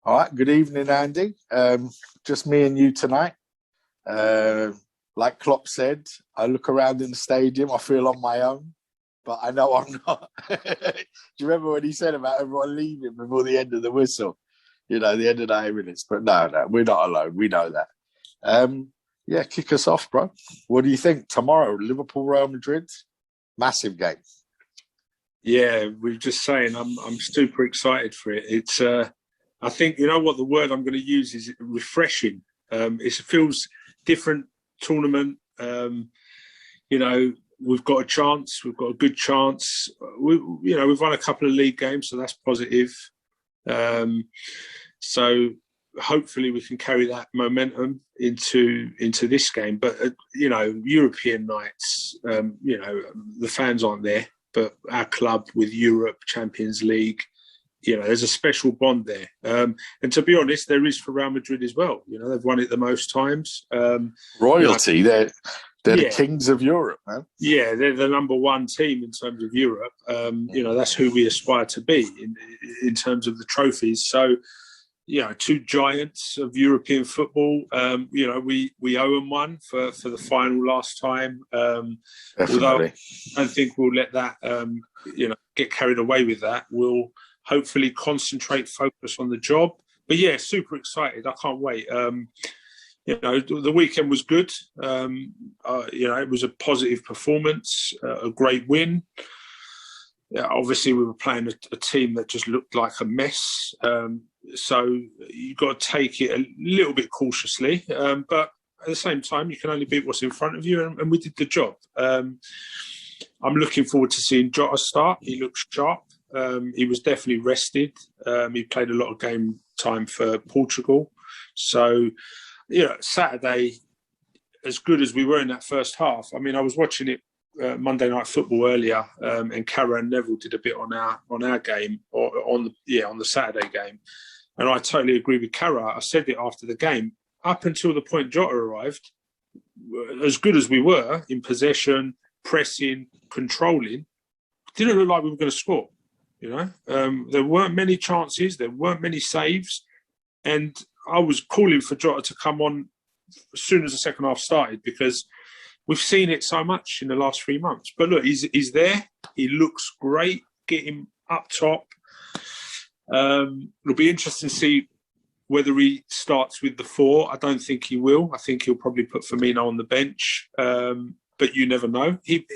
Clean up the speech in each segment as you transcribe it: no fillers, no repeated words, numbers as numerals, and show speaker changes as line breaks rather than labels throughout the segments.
All right, good evening, Andy. Just me and you tonight. Like Klopp said, I look around in the stadium, I feel on my own, but I know I'm not. Do you remember when he said about everyone leaving before the end of the whistle? You know, the end of the 8 minutes. But no, we're not alone. We know that. Yeah, kick us off, bro. What do you think? Tomorrow, Liverpool Real Madrid, massive game.
Yeah, we are just saying I'm super excited for it. It's I think you know what the word I'm going to use is refreshing. It feels different tournament. You know, we've got a chance. We've got a good chance. We've won a couple of league games, so that's positive. So hopefully we can carry that momentum into this game. But European nights, the fans aren't there, but our club with Europe, Champions League, there's a special bond there. And to be honest, there is for Real Madrid as well. They've won it the most times.
Royalty, they're the kings of Europe, man.
Yeah, they're the number one team in terms of Europe. That's who we aspire to be in terms of the trophies. So, two giants of European football. We owe them one for the final last time. Although I don't think we'll let that, get carried away with that. We'll hopefully concentrate, focus on the job. But yeah, super excited. I can't wait. The weekend was good. It was a positive performance, a great win. Obviously, we were playing a team that just looked like a mess. So you've got to take it a little bit cautiously. But at the same time, you can only beat what's in front of you, and we did the job. I'm looking forward to seeing Jota start. He looks sharp. He was definitely rested. He played a lot of game time for Portugal. So, Saturday, as good as we were in that first half, I mean, I was watching it Monday Night Football earlier, and Cara and Neville did a bit on our game, or on the Saturday game, and I totally agree with Cara. I said it after the game. Up until the point Jota arrived, as good as we were in possession, pressing, controlling, didn't look like we were going to score. There weren't many chances, there weren't many saves, and I was calling for Jota to come on as soon as the second half started, because we've seen it so much in the last 3 months. But look, he's there. He looks great. Get him up top. It'll be interesting to see whether he starts with the four. I don't think he will. I think he'll probably put Firmino on the bench. But you never know. He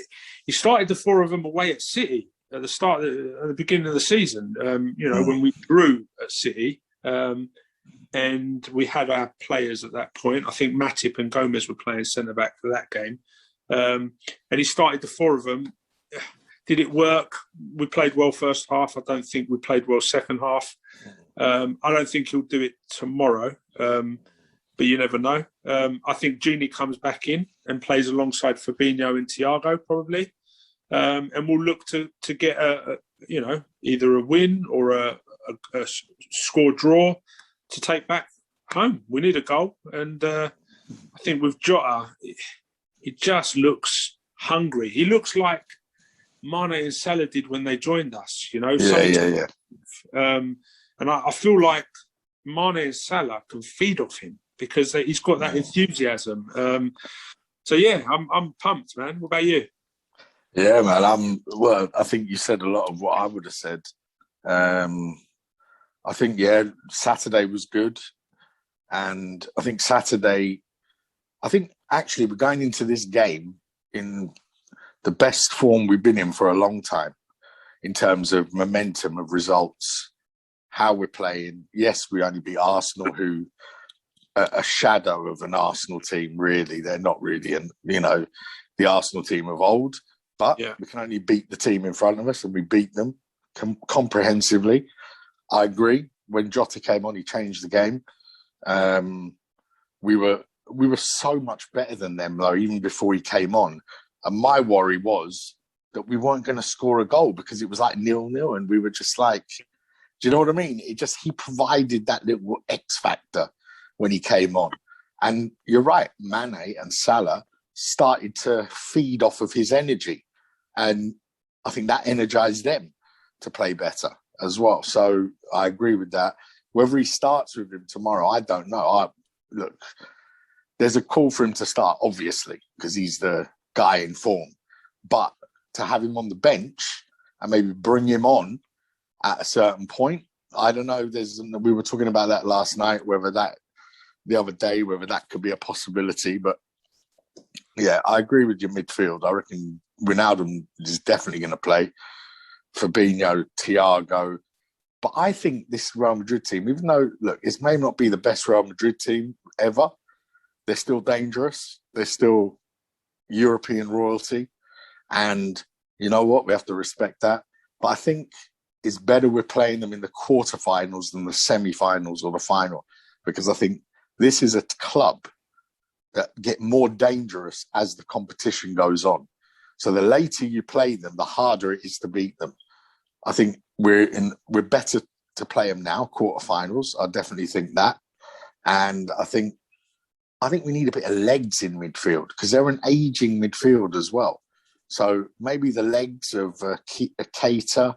started the four of them away at City at the beginning of the season. When we drew at City. And we had our players at that point. I think Matip and Gomez were playing centre-back for that game. And he started the four of them. Did it work? We played well first half. I don't think we played well second half. I don't think he'll do it tomorrow. But you never know. I think Gini comes back in and plays alongside Fabinho and Thiago probably. And we'll look to get either a win or a score draw to take back home. We need a goal. And I think with Jota, he just looks hungry. He looks like Mane and Salah did when they joined us,
Yeah.
And I feel like Mane and Salah can feed off him because he's got that enthusiasm. I'm pumped, man. What about you?
Yeah, man. I think you said a lot of what I would have said. I think, Saturday was good. And I think actually we're going into this game in the best form we've been in for a long time in terms of momentum of results, how we're playing. Yes, we only beat Arsenal, who a shadow of an Arsenal team, really. They're not really, the Arsenal team of old, but we can only beat the team in front of us, and we beat them comprehensively. I agree. When Jota came on, he changed the game. We were so much better than them, though, even before he came on. And my worry was that we weren't going to score a goal because it was like 0-0, and we were just like, do you know what I mean? He provided that little X factor when he came on. And you're right, Mane and Salah started to feed off of his energy. And I think that energized them to play better as well. So I agree with that. Whether he starts with him tomorrow, I don't know. Look, there's a call for him to start, obviously, because he's the guy in form. But to have him on the bench and maybe bring him on at a certain point, I don't know. We were talking about that last night, the other day, whether that could be a possibility. But yeah, I agree with your midfield. I reckon Wijnaldum is definitely going to play. Fabinho, Thiago. But I think this Real Madrid team, even though, look, it may not be the best Real Madrid team ever, they're still dangerous. They're still European royalty. And you know what? We have to respect that. But I think it's better we're playing them in the quarterfinals than the semi-finals or the final, because I think this is a club that get more dangerous as the competition goes on. So the later you play them, the harder it is to beat them. I think we're better to play them now, quarterfinals. I definitely think that. And I think we need a bit of legs in midfield, because they're an aging midfield as well. So maybe the legs of Keita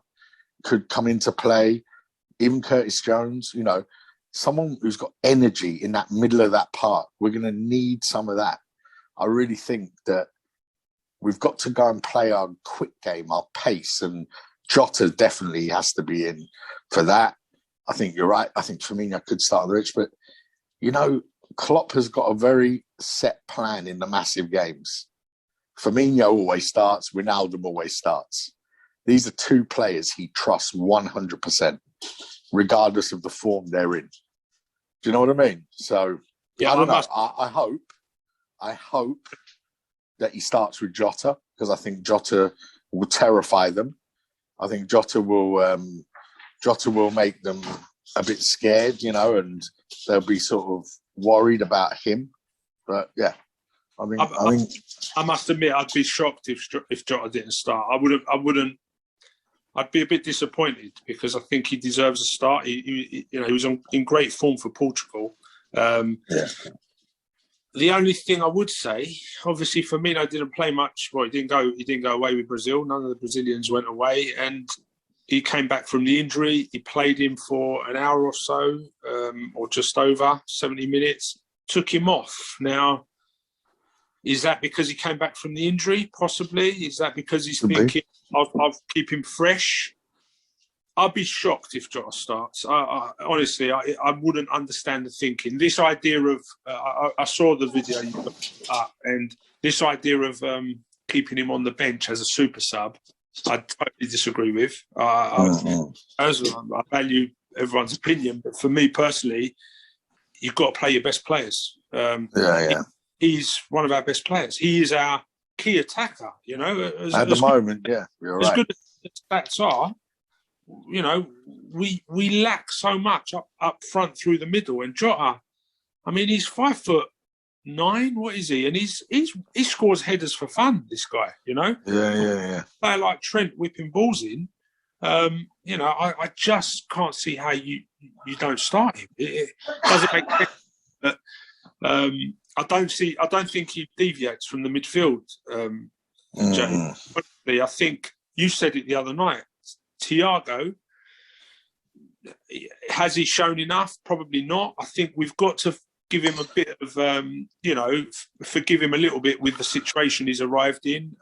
could come into play, even Curtis Jones, someone who's got energy in that middle of that part. We're going to need some of that. I really think that we've got to go and play our quick game, our pace, and Jota definitely has to be in for that. I think you're right. I think Firmino could start on the pitch, but, Klopp has got a very set plan in the massive games. Firmino always starts. Wijnaldum always starts. These are two players he trusts 100%, regardless of the form they're in. Do you know what I mean? So, yeah, I don't know. I hope that he starts with Jota, because I think Jota will terrify them. I think Jota will make them a bit scared, and they'll be sort of worried about him. But yeah,
I must admit, I'd be shocked if Jota didn't start. I'd be a bit disappointed, because I think he deserves a start. He was in great form for Portugal. The only thing I would say, obviously, Firmino didn't play much. Well, he didn't go away with Brazil. None of the Brazilians went away, and he came back from the injury. He played him for an hour or so, or just over 70 minutes. Took him off. Now, is that because he came back from the injury? Possibly. Is that because he's thinking, I'll keep him fresh? I'd be shocked if Jota starts. Honestly, I wouldn't understand the thinking. This idea of, I saw the video you put up, and this idea of keeping him on the bench as a super sub, I totally disagree with. I value everyone's opinion, but for me personally, you've got to play your best players. He's one of our best players. He is our key attacker, At the moment, yeah, you're right. As good as the stats are, we lack so much up front through the middle. And Jota, he's 5'9". What is he? And he scores headers for fun. This guy, Yeah. Player like Trent whipping balls in. I just can't see how you don't start him. It doesn't make sense. But, I don't think he deviates from the midfield. James. I think you said it the other night. Thiago, has he shown enough? Probably not. I think we've got to give him a bit of, forgive him a little bit with the situation he's arrived in,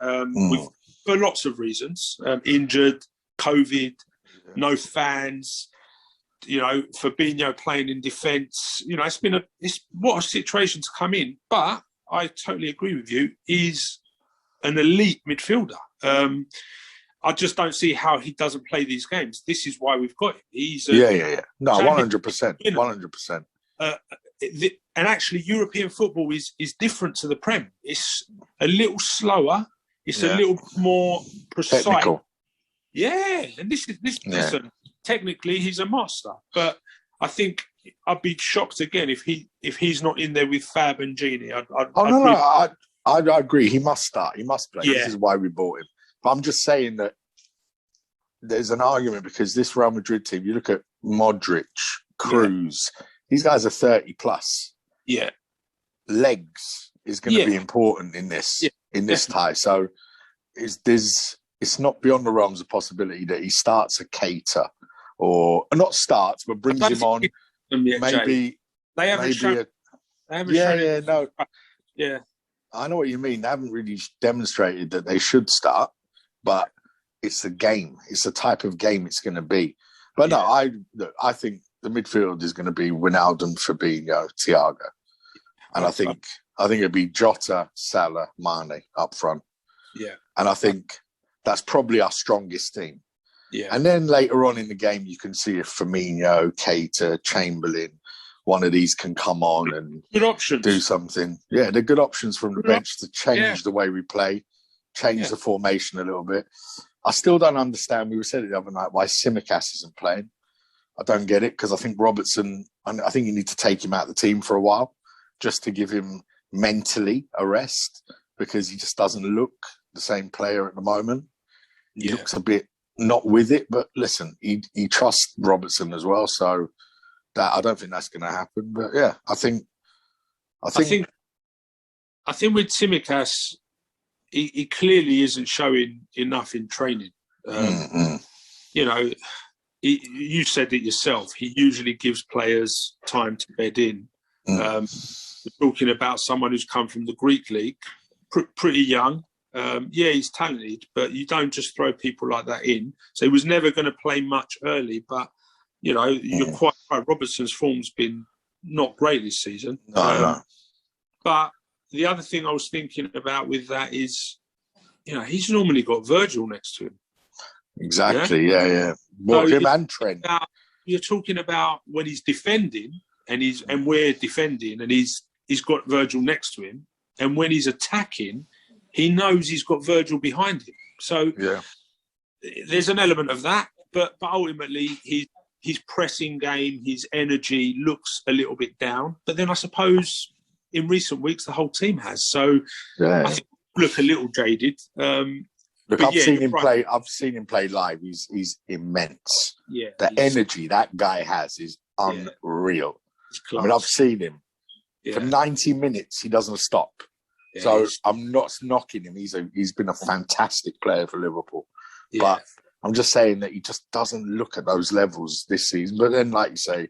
for lots of reasons. Injured, COVID, no fans, Fabinho playing in defence. It's what a situation to come in. But I totally agree with you. He's an elite midfielder. I just don't see how he doesn't play these games. This is why we've got him. He's no, 100%, 100%. And actually, European football is different to the Prem. It's a little slower. It's a little more precise. Technical. Yeah, and listen. Technically, he's a master, but I think I'd be shocked again if he's not in there with Fab and Genie.
I agree. He must start. He must play. Yeah. This is why we bought him. But I'm just saying that there's an argument, because this Real Madrid team, you look at Modric, Cruz, these guys are 30 plus.
Yeah.
Legs is going to be important in this tie. So it's not beyond the realms of possibility that he starts a Keita, or not starts, but brings him on
them yet, Jay.
maybe
They haven't shown. They haven't shown it.
no.
Yeah.
I know what you mean. They haven't really demonstrated that they should start, but it's a game. It's the type of game it's going to be. But no, I think the midfield is going to be Wijnaldum, Fabinho, Thiago, and I think it'll be Jota, Salah, Mane up front.
Yeah,
and I think that's probably our strongest team.
Yeah,
and then later on in the game, you can see if Firmino, Keita, Chamberlain, one of these can come on and
good options.
Do something. Yeah, they're good options from the bench to change the way we play, change the formation a little bit. I still don't understand. We said it the other night why Tsimikas isn't playing. I don't get it because I think Robertson. I think you need to take him out of the team for a while just to give him mentally a rest because he just doesn't look the same player at the moment. He looks a bit not with it. But listen, he trusts Robertson as well, so that I don't think that's going to happen. But yeah, I think
with Tsimikas. He clearly isn't showing enough in training. You know, you said it yourself. He usually gives players time to bed in. We're talking about someone who's come from the Greek league, pretty young. He's talented, but you don't just throw people like that in. So he was never going to play much early. But, you know, you're quite right. Robertson's form's been not great this season.
No.
But the other thing I was thinking about with that is, you know, he's normally got Virgil next to him.
Exactly, yeah. Well, him and Trent.
You're talking about when he's defending and we're defending and he's got Virgil next to him. And when he's attacking, he knows he's got Virgil behind him. So there's an element of that. But ultimately, his pressing game, his energy looks a little bit down. But then I suppose in recent weeks, the whole team has. So I think we look a little jaded.
Look, I've seen him play. I've seen him play live. He's immense.
Yeah,
the energy that guy has is unreal. I mean, I've seen him for 90 minutes. He doesn't stop. Yeah, so I'm not knocking him. He's been a fantastic player for Liverpool. Yeah. But I'm just saying that he just doesn't look at those levels this season. But then, like you say,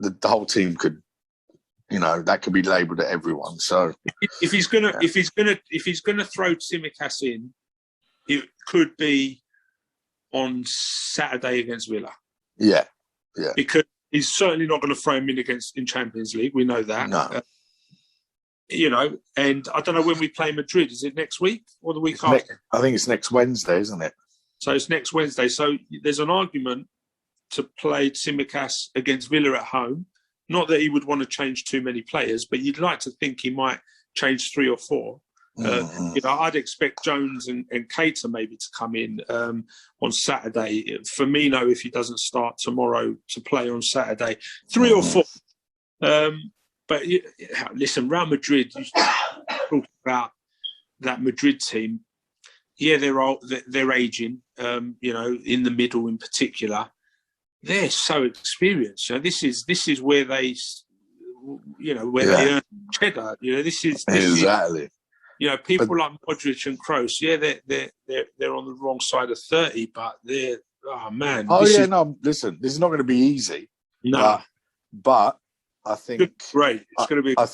the whole team could. You know, that could be labelled at everyone. So
if he's gonna throw Tsimikas in, it could be on Saturday against Villa.
Yeah.
Because he's certainly not going to throw him in Champions League. We know that.
No.
You know, and I don't know when we play Madrid. Is it next week or the week after?
I think it's next Wednesday, isn't it?
So it's next Wednesday. So there's an argument to play Tsimikas against Villa at home. Not that he would want to change too many players, but you'd like to think he might change 3 or 4. You know, I'd expect Jones and Keita maybe to come in on Saturday. Firmino, if he doesn't start tomorrow, to play on Saturday. 3 or 4. But listen, Real Madrid, you talk about that Madrid team. Yeah, they're aging, you know, in the middle in particular. They're so experienced. You know, this is where they, you know, where they earn cheddar. You know, this is
exactly.
You know, people like Modric and Kroos. Yeah, they're on the wrong side of 30, but they're
listen, this is not going to be easy.
No,
but I think
great. It's going to be.
I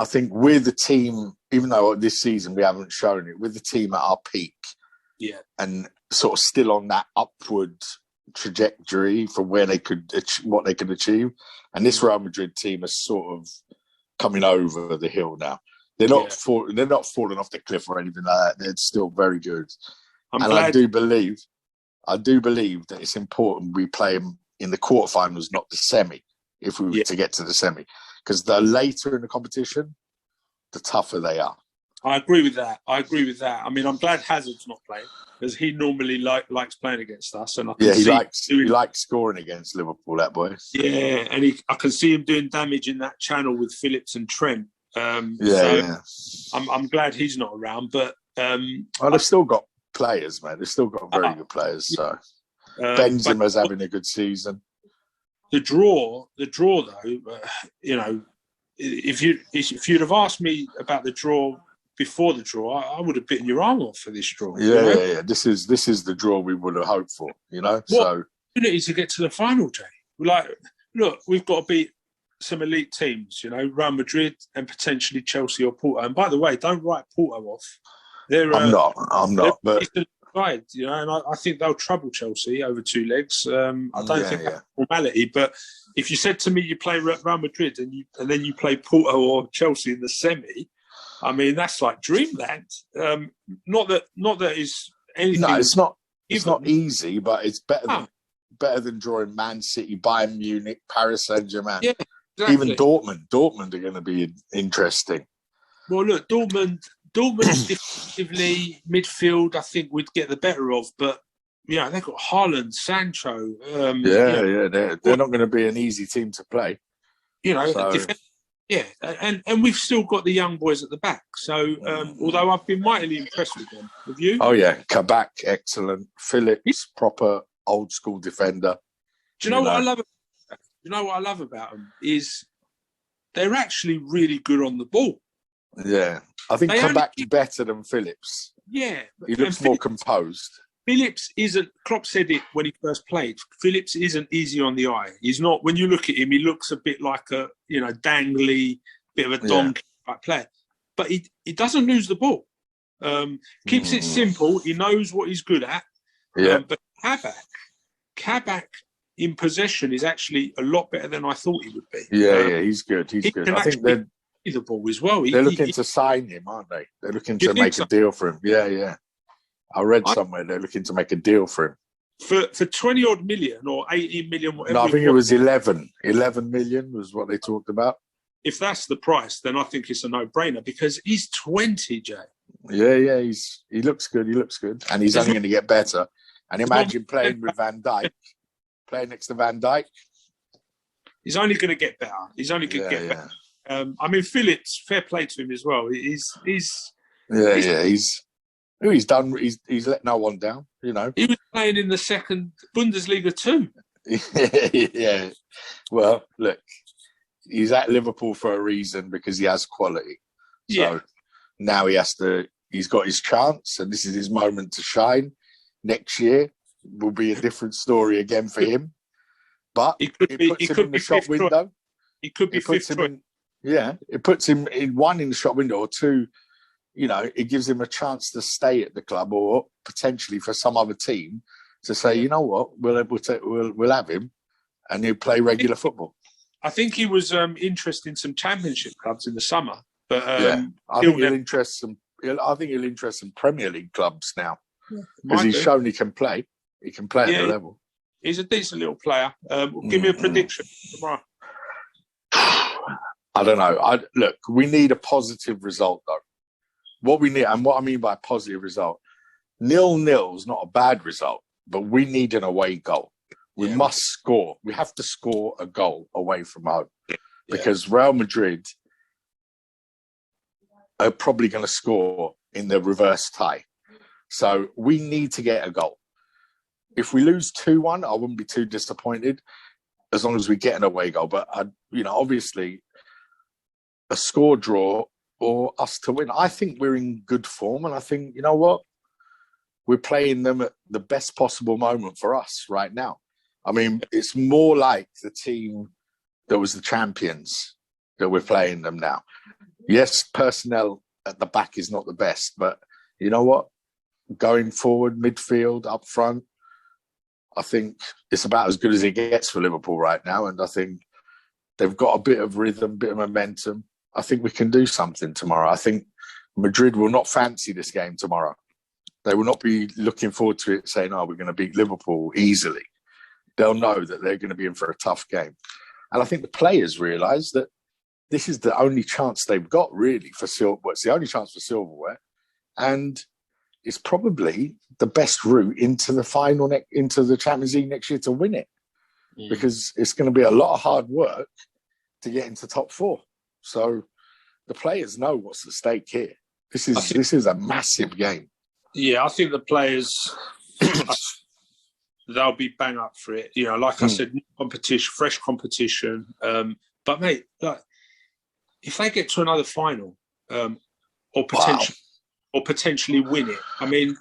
think with the team, even though this season we haven't shown it, with the team at our peak.
Yeah,
and sort of still on that upward trajectory for where they could what they could achieve, and this Real Madrid team is sort of coming over the hill now. They're not they're not falling off the cliff or anything like that. They're still very good, I do believe that it's important we play them in the quarterfinals, not the semi, if we were to get to the semi, because the later in the competition, the tougher they are.
I agree with that. I mean, I'm glad Hazard's not playing because he normally likes playing against us, and
he likes scoring against Liverpool. That boy.
Yeah, and I can see him doing damage in that channel with Phillips and Trent. I'm glad he's not around, but
they've still got players, man. They've still got very good players. So Benzema's having a good season.
The draw, though. You know, if you'd have asked me about the draw before the draw, I would have bitten your arm off for this draw.
Yeah. This is the draw we would have hoped for, you know.
What opportunity to get to the final, Jay? like, look, we've got to beat some elite teams, Real Madrid and potentially Chelsea or Porto. And by the way, don't write Porto off.
I'm not, but
side, and I think they'll trouble Chelsea over two legs. I don't think that's formality, but if you said to me you play Real Madrid and then you play Porto or Chelsea in the semi, I mean that's like dreamland. Not that it's anything.
No, it's not. It's not easy, but it's better than drawing Man City, Bayern Munich, Paris Saint-Germain.
Yeah, exactly.
Even Dortmund are going to be interesting.
Well, look, Dortmund defensively, midfield, I think we'd get the better of, but they've got Haaland, Sancho.
They're not going to be an easy team to play.
And we've still got the young boys at the back. So, although I've been mightily impressed with them, have you?
Oh yeah, Kabak, excellent. Phillips, proper old school defender.
Do you know what I love? You know what I love about them is they're actually really good on the ball.
Yeah, I think Kabak's better than Phillips.
Yeah,
he looks more composed.
Phillips isn't. Klopp said it when he first played. Phillips isn't easy on the eye. He's not. When you look at him, he looks a bit like a dangly, bit of a donkey type player. But he doesn't lose the ball. Keeps it simple. He knows what he's good at.
Yeah.
But Kabak in possession is actually a lot better than I thought he would be.
Yeah, he's good. He's good. I think they're
the ball as well.
They're looking to sign him, aren't they? They're looking to make a deal for him. Yeah. I read somewhere they're looking to make a deal for him.
For 20 odd million or 18 million, whatever.
No, I think it was 11. 11 million was what they talked about.
If that's the price, then I think it's a no-brainer because he's 20, Jay.
Yeah, he looks good. And he's only going to get better. And imagine playing with Van Dijk, playing next to Van Dijk.
He's only going to get better. He's only going to get better. I mean, Phillips, fair play to him as well. He's done. He's let no one down. He was playing in the second Bundesliga too.
Yeah. Well, look, he's at Liverpool for a reason because he has quality. So now he's got his chance, and this is his moment to shine. Next year will be a different story again for him. But it puts him in the shop window.
He could be fifth choice.
Yeah, it puts him in one in the shop window, or two, it gives him a chance to stay at the club, or potentially for some other team to say, you know what, we'll have him, and he'll play regular football.
I think he was interested in some Championship clubs in the summer, but
I think he'll interest some Premier League clubs now because he's shown he can play. He can play at the level.
He's a decent little player. Give me a prediction tomorrow.
I don't know. Look, we need a positive result, though. What we need, and what I mean by positive result, 0-0 is not a bad result, but we need an away goal. We must score. We have to score a goal away from home because Real Madrid are probably going to score in the reverse tie. So we need to get a goal. If we lose 2-1, I wouldn't be too disappointed as long as we get an away goal. But, obviously, a score draw or us to win. I think we're in good form, and I think, you know what? We're playing them at the best possible moment for us right now. I mean, it's more like the team that was the champions that we're playing them now. Yes, personnel at the back is not the best, but you know what? Going forward, midfield, up front, I think it's about as good as it gets for Liverpool right now, and I think they've got a bit of rhythm, bit of momentum. I think we can do something tomorrow. I think Madrid will not fancy this game tomorrow. They will not be looking forward to it saying, we're going to beat Liverpool easily. They'll know that they're going to be in for a tough game. And I think the players realise that this is the only chance they've got, really, for silverware. It's the only chance for silverware. And it's probably the best route into the final, into the Champions League next year to win it. Because it's going to be a lot of hard work to get into top four. So the players know what's at stake here. This is a massive game.
Yeah, I think the players, they'll be bang up for it. Like I said, new competition, fresh competition. But mate, if they get to another final, or potentially win it, I mean,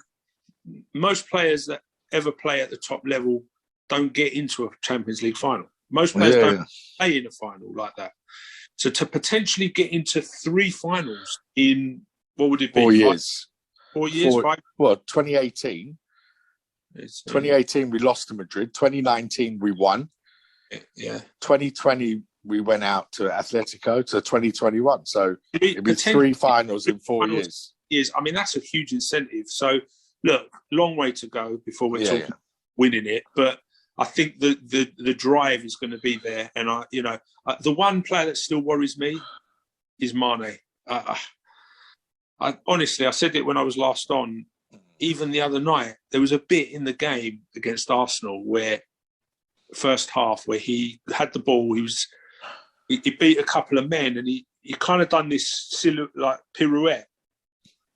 most players that ever play at the top level don't get into a Champions League final. Most players don't play in a final like that. So to potentially get into 3 finals in, what would it be?
4 years.
4 years, 5?
Well, 2018. 2018, we lost to Madrid. 2019, we won.
Yeah.
2020, we went out to Atletico to 2021. So it'd be 3 finals in 4 years.
I mean, that's a huge incentive. So, look, long way to go before we're talking winning it. But I think the drive is going to be there. And, the one player that still worries me is Mane. Honestly, I said it when I was last on. Even the other night, there was a bit in the game against Arsenal where first half where he had the ball, he beat a couple of men, and he kind of done this pirouette,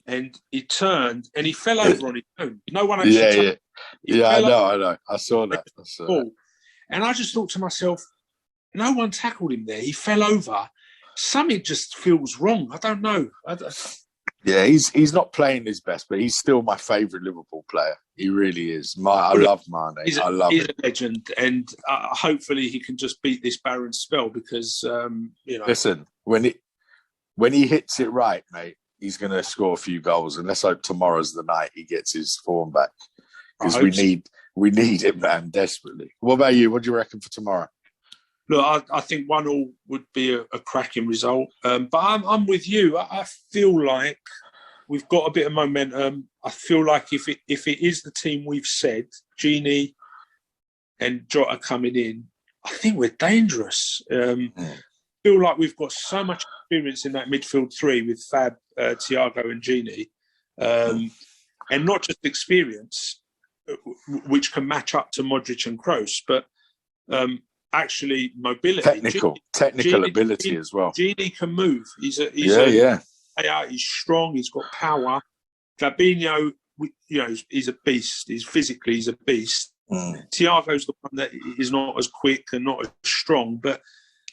and he turned and he fell over on his own. No one actually.
I know. I saw that.
And I just thought to myself, no one tackled him there. He fell over. Something just feels wrong. I don't know.
Yeah, he's not playing his best, but he's still my favourite Liverpool player. He really is. I love Mane. He's a
legend, and hopefully he can just beat this barren spell because,
Listen, when he hits it right, mate, he's going to score a few goals, and let's hope tomorrow's the night he gets his form back because we need him, man, desperately. What about you? What do you reckon for tomorrow?
Look, I think 1-1 would be a cracking result. But I'm with you. I feel like we've got a bit of momentum. I feel like if it is the team we've said, Gini and Jota coming in, I think we're dangerous. I feel like we've got so much experience in that midfield 3 with Fab, Thiago and Gini. And not just experience, which can match up to Modric and Kroos, but... actually, mobility,
technical ability as well.
Gini can move. He's strong. He's got power. Fabinho, he's a beast. He's a beast. Thiago's the one that is not as quick and not as strong, but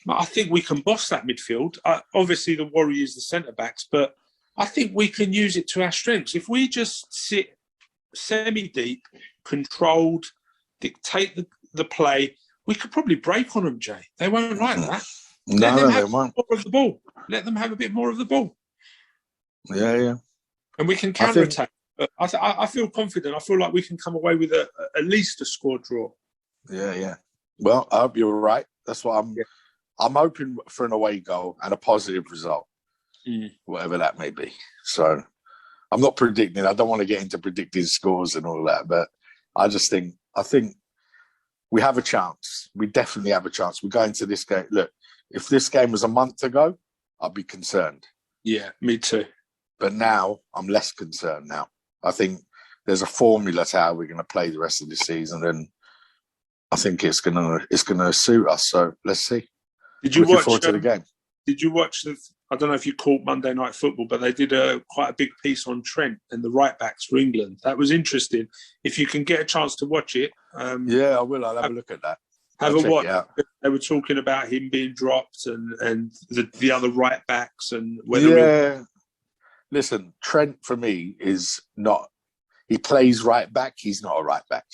I think we can boss that midfield. Obviously, the worry is the centre backs, but I think we can use it to our strengths if we just sit semi-deep, controlled, dictate the play. We could probably break on them, Jay. They won't like that. Let them have more of the ball. Let them have a bit more of the ball.
Yeah.
And we can counter-attack. I feel confident. I feel like we can come away with at least a score draw.
Yeah. Well, I hope you're right. That's what I'm hoping for, an away goal and a positive result, whatever that may be. So I'm not predicting. I don't want to get into predicting scores and all that, but I think we have a chance. We definitely have a chance. We're going to this game. Look, if this game was a month ago, I'd be concerned.
Yeah, me too.
But now, I'm less concerned now. I think there's a formula to how we're going to play the rest of the season, and I think it's going to suit us. So let's see. Looking forward to the game.
Did you watch I don't know if you caught Monday Night Football, but they did quite a big piece on Trent and the right backs for England. That was interesting. If you can get a chance to watch it.
Yeah, I will. I'll have a look at that.
Have a watch. They were talking about him being dropped and the other right backs and whether.
Yeah. Listen, Trent for me is not. He plays right back. He's not a right back.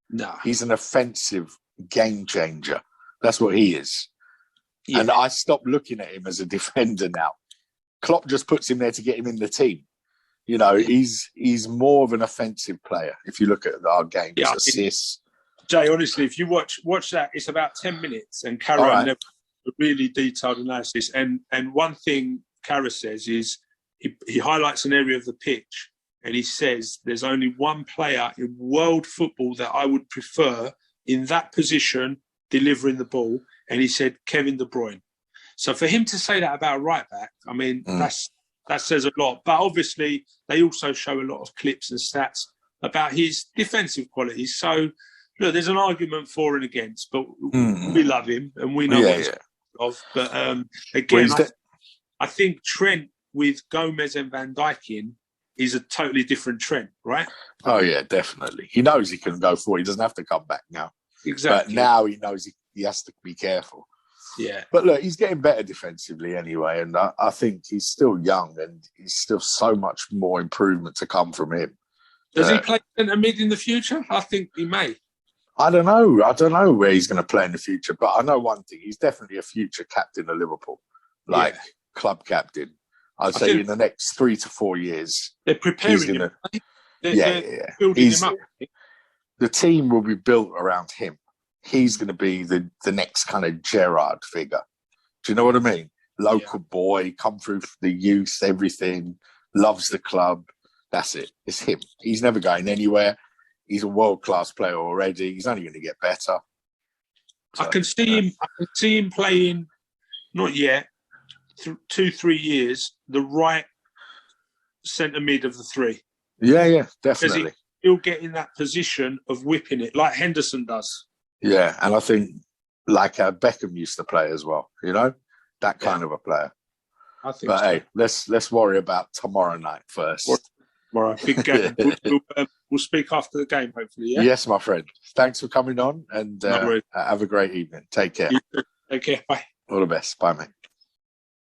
No.
He's an offensive game changer. That's what he is. Yeah. And I stopped looking at him as a defender now. Klopp just puts him there to get him in the team. He's more of an offensive player. If you look at our games, assists.
Jay, honestly, if you watch that, it's about 10 minutes, and Cara never a really detailed analysis. And one thing Cara says is he highlights an area of the pitch, and he says there's only one player in world football that I would prefer in that position delivering the ball. And he said, Kevin De Bruyne. So for him to say that about a right back, I mean, that says a lot. But obviously, they also show a lot of clips and stats about his defensive qualities. So, look, there's an argument for and against, but we love him and we know what he's of. But again, I think Trent with Gomez and Van Dijk in is a totally different Trent, right?
Oh, yeah, definitely. He knows he can go forward. He doesn't have to come back now.
Exactly.
But now he knows he has to be careful.
Yeah.
But look, he's getting better defensively anyway. And I think he's still young and he's still so much more improvement to come from him.
Does he play centre mid in the future? I think he may.
I don't know. I don't know where he's going to play in the future, but I know one thing: he's definitely a future captain of Liverpool, like club captain. I'd say in the next 3 to 4 years,
they're preparing him.
They're
building him up.
The team will be built around him. He's going to be the next kind of Gerrard figure. Do you know what I mean? Local boy, come through the youth, everything, loves the club. That's it. It's him. He's never going anywhere. He's a world-class player already. He's only going to get better. So,
I can see him playing, not yet, 2-3 years, the right centre mid of the three.
Yeah, definitely.
He'll get in that position of whipping it like Henderson does.
Yeah, and I think like Beckham used to play as well, that kind of a player.
I think
but
so.
Hey, let's worry about tomorrow night first.
Tomorrow, big game. We'll speak after the game, hopefully, yeah?
Yes, my friend. Thanks for coming on, and have a great evening. Take care.
Take care. Bye.
All the best. Bye, mate.